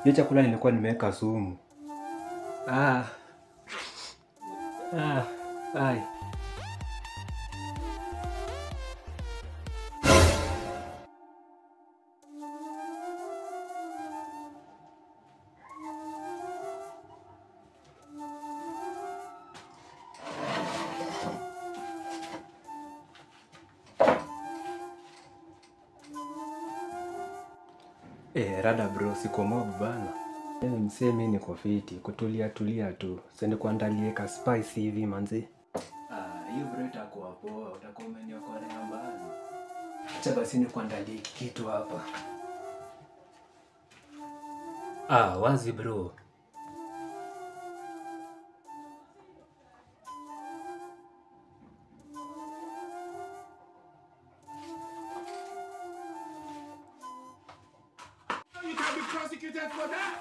Hiyo chakula nilikuwa nimeweka sumu. Ai. Rada bro, siko mob bana. Msee mimi niko fiti, kutulia tu. Sende kuandalie ka spice hivi manzi. Hiyo bro itakuwa poa, utakuwa umeniokolea mbali. Acha basi nikuandalie kitu hapa. Wazi bro. You can be prosecuted for that.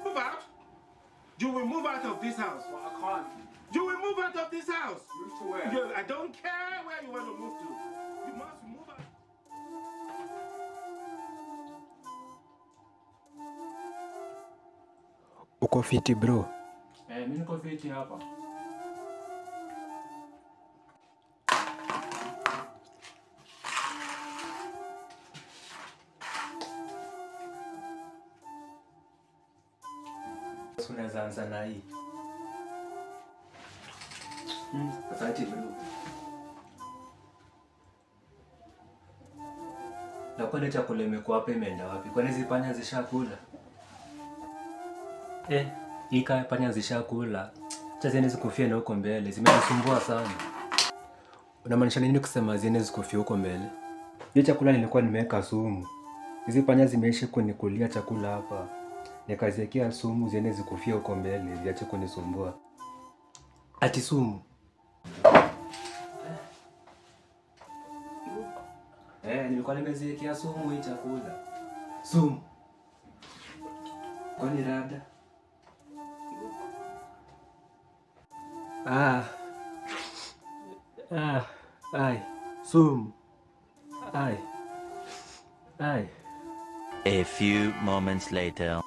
Move out. You will move out of this house. Well, I can't. You will move out of this house. Move to where? I don't care where you want to move to. You must move out. Uko fiti bro? Mimi niko fiti hapa. Unaweza anza na hii. Asante bro. Na kwani chakula imekuwa hapa imeenda wapi? Kwani hizi panya zishakula? Hii kaya panya zishakula. Acha ziende zikufie na huko mbele. Zimenisumbua sana. Unamaanisha nini kusema ziende zikufie huko mbele? Hiyo chakula nilikuwa nimeweka sumu. Hizi panya zimeishi kunikulia chakula hapa. Nikaziwekea sumu ziende zikufie huko mbele, ziache kunisumbua. Ati sumu? Nilikuwa nimeziwekea sumu hii chakula. Sumu? Kwani rada? Ai. Sumu. Ai. A few moments later.